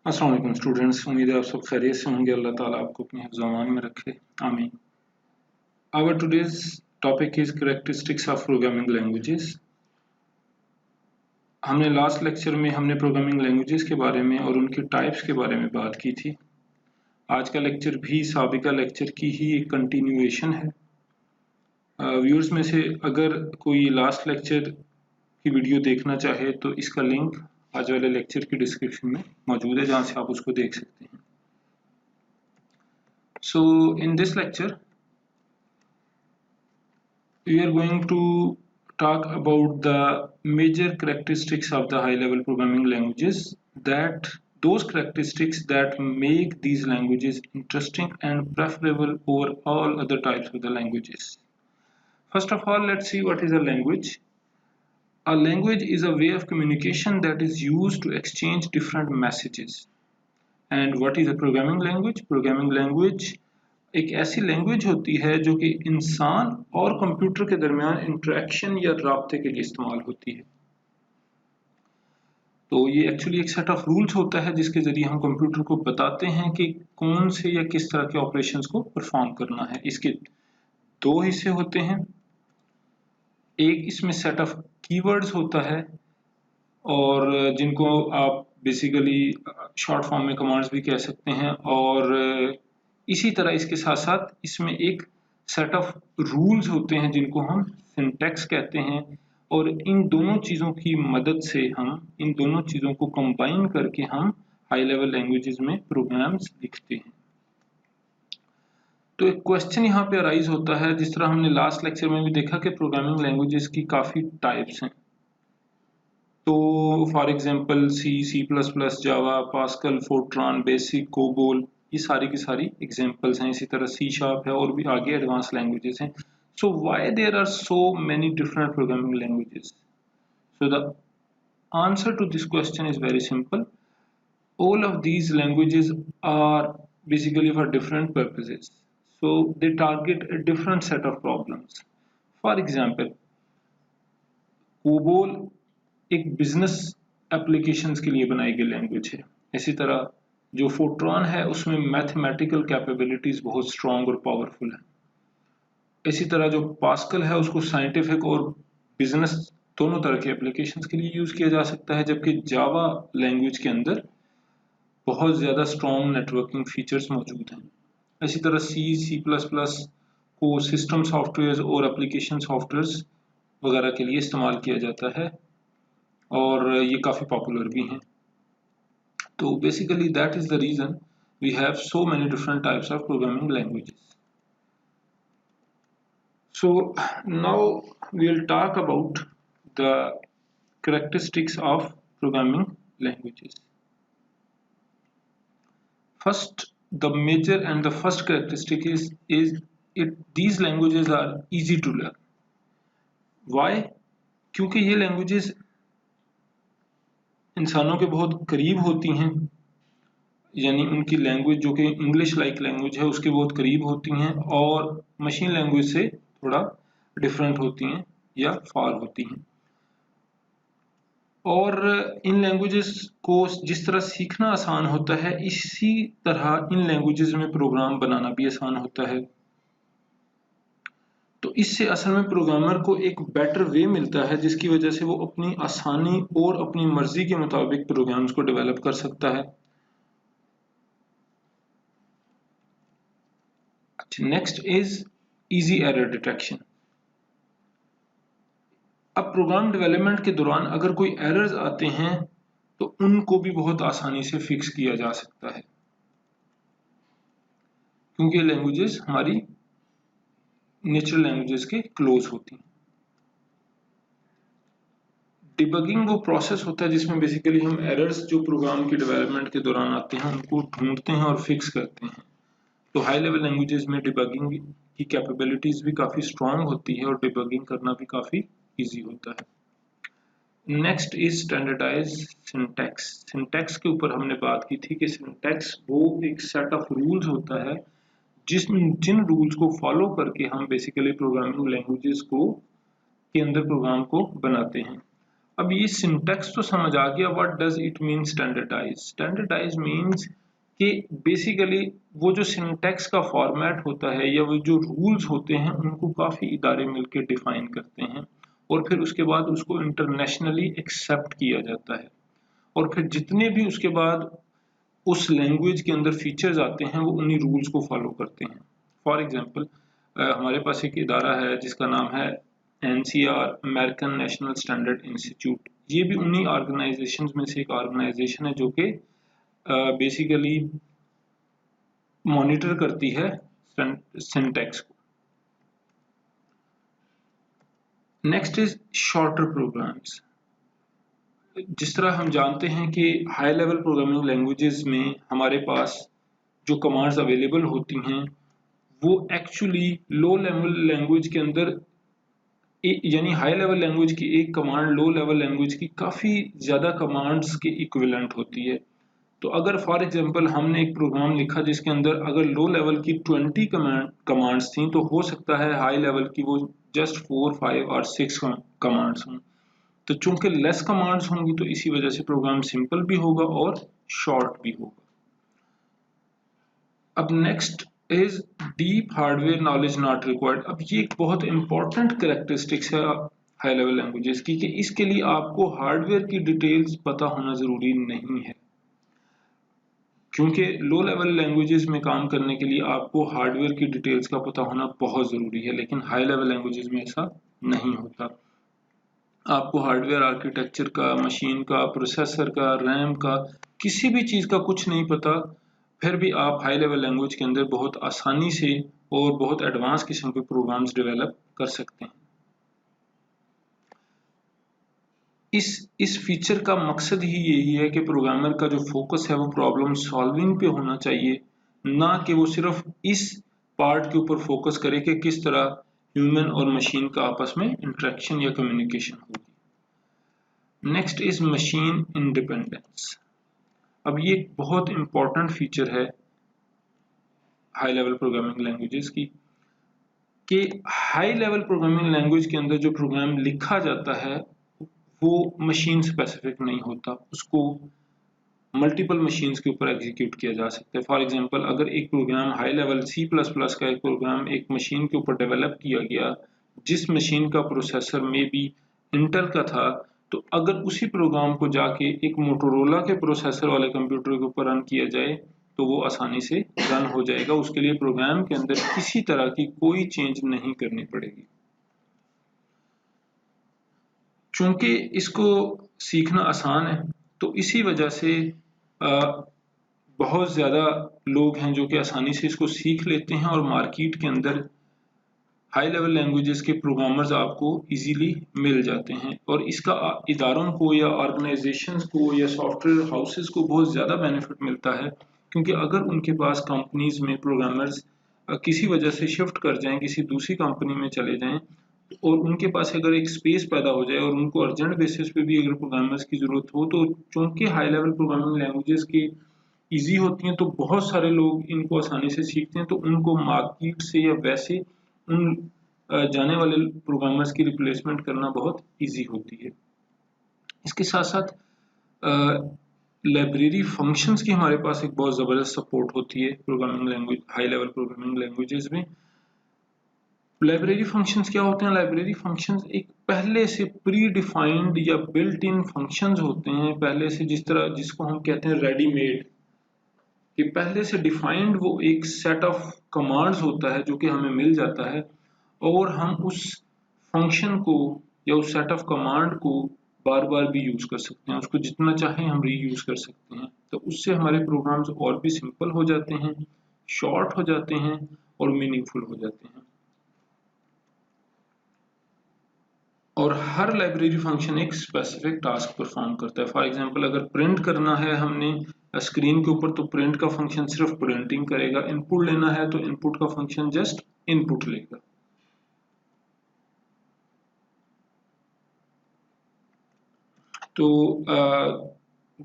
अस्सलाम वालेकुम स्टूडेंट्स, उम्मीद है आप सब खैरियत से होंगे। अल्लाह ताला आपको अपने हिफ्ज़-ओ-अमान में रखे, आमीन। Our today's topic is characteristics of programming languages. हमने लास्ट लेक्चर में प्रोग्रामिंग लैंग्वेजेस के बारे में और उनके टाइप्स के बारे में बात की थी। आज का लेक्चर भी साबिका लेक्चर की ही एक कंटिन्यूएशन है। व्यूअर्स में से अगर कोई लास्ट लेक्चर की वीडियो देखना चाहे तो इसका लिंक आज वाले लेक्चर की डिस्क्रिप्शन में मौजूद है, जहाँ से आप उसको देख सकते हैं। So in this lecture we are going to talk about the major characteristics of the high level programming languages, that those characteristics that make these languages interesting and preferable over all other types of the languages. First of all, let's see what is a language. A language is a way of communication that is used to exchange different messages. And what is a programming language? Programming language एक ऐसी language होती है जो कि इंसान और computer के दरमियान इंटरेक्शन या राब्ते के लिए इस्तेमाल होती है। तो ये एक्चुअली एक सेट ऑफ रूल्स होता है जिसके जरिए हम कंप्यूटर को बताते हैं कि कौन से या किस तरह के ऑपरेशंस को परफॉर्म करना है। इसके दो हिस्से होते हैं। एक इसमें सेट ऑफ कीवर्ड्स होता है और जिनको आप बेसिकली शॉर्ट फॉर्म में कमांड्स भी कह सकते हैं, और इसी तरह इसके साथ साथ इसमें एक सेट ऑफ रूल्स होते हैं जिनको हम सिंटैक्स कहते हैं, और इन दोनों चीज़ों की मदद से इन दोनों चीज़ों को कंबाइन करके हम हाई लेवल लैंग्वेजेस में प्रोग्राम्स लिखते हैं। तो एक क्वेश्चन यहाँ पे अराइज होता है, जिस तरह हमने लास्ट लेक्चर में भी देखा कि प्रोग्रामिंग लैंग्वेजेस की काफ़ी टाइप्स हैं। तो for example C plus plus, Java, Pascal, Fortran, BASIC, COBOL, ये सारी की सारी एग्जांपल्स हैं। इसी तरह सी शार्प है और भी आगे एडवांस लैंग्वेजेस हैं। So why there are so many different programming languages? So the answer to this question is very simple. All of these languages are basically for different purposes. So they target a different set of problems. For example, COBOL एक business applications के लिए बनाई गई language है। इसी तरह जो Fortran है उसमें मैथमेटिकल कैपेबिलिटीज बहुत स्ट्रॉन्ग और पावरफुल है। इसी तरह जो पास्कल है उसको साइंटिफिक और बिजनेस दोनों तरह के एप्लीकेशंस के लिए यूज किया जा सकता है, जबकि जावा लैंग्वेज के अंदर बहुत ज़्यादा स्ट्रॉन्ग नेटवर्किंग फीचर्स मौजूद हैं। इसी तरह सी प्लस प्लस को सिस्टम सॉफ्टवेयर और एप्लीकेशन सॉफ्टवेयर्स वगैरह के लिए इस्तेमाल किया जाता है और ये काफ़ी पॉपुलर भी हैं। तो basically that is the reason we have so many different types of programming languages. So now we will talk about the characteristics of programming languages. First, the major and the first characteristic is these languages are easy to learn. Why? क्योंकि ये languages इंसानों के बहुत करीब होती हैं, यानी उनकी लैंग्वेज जो कि इंग्लिश लाइक लैंग्वेज है उसके बहुत करीब होती हैं और मशीन लैंग्वेज से थोड़ा डिफरेंट होती हैं या फार होती हैं। और इन लैंग्वेजेस को जिस तरह सीखना आसान होता है, इसी तरह इन लैंग्वेजेस में प्रोग्राम बनाना भी आसान होता है। तो इससे असल में प्रोग्रामर को एक बेटर वे मिलता है, जिसकी वजह से वो अपनी आसानी और अपनी मर्जी के मुताबिक प्रोग्राम्स को डेवलप कर सकता है। Next is easy error detection. अब प्रोग्राम डेवलपमेंट के दौरान अगर कोई एरर्स आते हैं तो उनको भी बहुत आसानी से फिक्स किया जा सकता है, क्योंकि लैंग्वेजेस हमारी नेचुरल लैंग्वेजेस के क्लोज होती हैं। डिबगिंग वो प्रोसेस होता है जिसमें बेसिकली हम एरर्स जो प्रोग्राम की डेवलपमेंट के दौरान आते हैं उनको ढूंढते हैं और फिक्स करते हैं। तो हाई लेवल लैंग्वेजेस में डिबगिंग की कैपेबिलिटीज भी काफ़ी स्ट्रांग होती है और डिबगिंग करना भी काफ़ी ईजी होता है। Next is standardize syntax. Syntax के ऊपर हमने बात की थी कि सिंटैक्स वो एक सेट ऑफ रूल्स होता है जिन रूल्स को फॉलो करके हम बेसिकली प्रोग्रामिंग लैंग्वेजेस को के अंदर प्रोग्राम को बनाते हैं। अब ये सिंटैक्स तो समझ आ गया, what does it mean standardize? Standardize means कि बेसिकली वो जो सिंटैक्स का फॉर्मेट होता है या वो जो रूल्स होते हैं उनको काफ़ी इदारे मिलकर डिफाइन करते हैं और फिर उसके बाद उसको इंटरनेशनली एक्सेप्ट किया जाता है और फिर जितने भी उसके बाद उस लैंग्वेज के अंदर फीचर्स आते हैं वो उन्हीं रूल्स को फॉलो करते हैं। फॉर एग्जांपल हमारे पास एक इदारा है जिसका नाम है NCR, American national standard institute. ये भी उन्हीं ऑर्गेनाइजेशंस में से एक ऑर्गेनाइजेशन है जो कि बेसिकली मॉनिटर करती है सिंटैक्स को। Next is shorter programs. जिस तरह हम जानते हैं कि हाई लेवल प्रोग्रामिंग लैंग्वेजेस में हमारे पास जो कमांड्स अवेलेबल होती हैं वो एक्चुअली लो लेवल लैंग्वेज के अंदर यानी हाई लेवल लैंग्वेज की एक कमांड लो लेवल लैंग्वेज की काफ़ी ज़्यादा कमांड्स के इक्विवेलेंट होती है। तो अगर फॉर एग्जांपल हमने एक प्रोग्राम लिखा जिसके अंदर अगर लो लेवल की 20 कमांड्स थी तो हो सकता है हाई लेवल की वो जस्ट 4, 5 और 6 कमांड्स हों। तो चूंकि लेस कमांड्स होंगी तो इसी वजह से प्रोग्राम सिंपल भी होगा और शॉर्ट भी होगा। अब next is deep hardware knowledge not required. अब ये एक बहुत इंपॉर्टेंट कैरेक्टरिस्टिक्स है हाई लेवल लैंग्वेजेस की कि इसके लिए आपको हार्डवेयर की डिटेल्स पता होना जरूरी नहीं है, क्योंकि लो लेवल लैंग्वेजेस में काम करने के लिए आपको हार्डवेयर की डिटेल्स का पता होना बहुत ज़रूरी है, लेकिन हाई लेवल लैंग्वेजेस में ऐसा नहीं होता। आपको हार्डवेयर आर्किटेक्चर का, मशीन का, प्रोसेसर का, रैम का, किसी भी चीज़ का कुछ नहीं पता, फिर भी आप हाई लेवल लैंग्वेज के अंदर बहुत आसानी से और बहुत एडवांस किस्म के प्रोग्राम्स डेवलप कर सकते हैं। इस फीचर का मकसद ही यही है कि प्रोग्रामर का जो फोकस है वो प्रॉब्लम सॉल्विंग पे होना चाहिए, ना कि वो सिर्फ इस पार्ट के ऊपर फोकस करे कि किस तरह ह्यूमन और मशीन का आपस में इंटरेक्शन या कम्युनिकेशन होगी। Next is machine independence. अब ये एक बहुत इंपॉर्टेंट फीचर है हाई लेवल प्रोग्रामिंग लैंग्वेजेस की कि हाई लेवल प्रोग्रामिंग लैंग्वेज के अंदर जो प्रोग्राम लिखा जाता है वो मशीन स्पेसिफिक नहीं होता, उसको मल्टीपल मशीन्स के ऊपर एग्जीक्यूट किया जा सकता है। फॉर एग्जांपल अगर एक प्रोग्राम हाई लेवल C++ का एक प्रोग्राम एक मशीन के ऊपर डेवलप किया गया जिस मशीन का प्रोसेसर में भी इंटेल का था, तो अगर उसी प्रोग्राम को जाके एक मोटोरोला के प्रोसेसर वाले कंप्यूटर के ऊपर रन किया जाए तो वो आसानी से रन हो जाएगा। उसके लिए प्रोग्राम के अंदर किसी तरह की कोई चेंज नहीं करनी पड़ेगी। चूंकि इसको सीखना आसान है तो इसी वजह से बहुत ज़्यादा लोग हैं जो कि आसानी से इसको सीख लेते हैं और मार्केट के अंदर हाई लेवल लैंग्वेजेस के प्रोग्रामर्स आपको इजीली मिल जाते हैं और इसका इदारों को या ऑर्गेनाइजेशंस को या सॉफ्टवेयर हाउसेस को बहुत ज़्यादा बेनिफिट मिलता है, क्योंकि अगर उनके पास कंपनीज में प्रोग्रामर्स किसी वजह से शिफ्ट कर जाएं, किसी दूसरी कंपनी में चले जाएं और उनके पास अगर एक स्पेस पैदा हो जाए और उनको अर्जेंट बेसिस पे भी अगर प्रोग्रामर्स की ज़रूरत हो, तो चूंकि हाई लेवल प्रोग्रामिंग लैंग्वेजेस की ईजी होती हैं तो बहुत सारे लोग इनको आसानी से सीखते हैं, तो उनको मार्केट से या वैसे उन जाने वाले प्रोग्रामर्स की रिप्लेसमेंट करना बहुत ईजी होती है। इसके साथ साथ लाइब्रेरी फंक्शंस की हमारे पास एक बहुत ज़बरदस्त सपोर्ट होती है programming language high level programming languages में। लाइब्रेरी फंक्शंस क्या होते हैं? लाइब्रेरी फंक्शंस एक पहले से प्री डिफाइंड या बिल्ट इन फंक्शंस होते हैं, पहले से जिस तरह जिसको हम कहते हैं रेडीमेड, कि पहले से डिफाइंड वो एक सेट ऑफ कमांड्स होता है जो कि हमें मिल जाता है और हम उस फंक्शन को या उस सेट ऑफ कमांड को बार बार भी यूज कर सकते हैं, उसको जितना चाहें हम रीयूज कर सकते हैं। तो उससे हमारे प्रोग्राम्स और भी सिंपल हो जाते हैं, शॉर्ट हो जाते हैं और मीनिंगफुल हो जाते हैं। और हर लाइब्रेरी फंक्शन एक स्पेसिफिक टास्क परफॉर्म करता है। फॉर एग्जांपल अगर प्रिंट करना है हमने स्क्रीन के ऊपर, तो प्रिंट का फंक्शन सिर्फ प्रिंटिंग करेगा। इनपुट लेना है तो इनपुट का फंक्शन जस्ट इनपुट लेगा। तो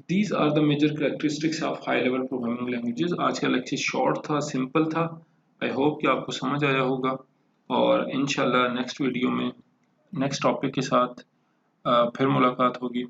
these are the major characteristics of high level programming languages. आज का लेक्चर शॉर्ट था, सिंपल था। आई होप कि आपको समझ आया होगा और इंशाल्लाह नेक्स्ट वीडियो में नेक्स्ट टॉपिक के साथ फिर मुलाकात होगी।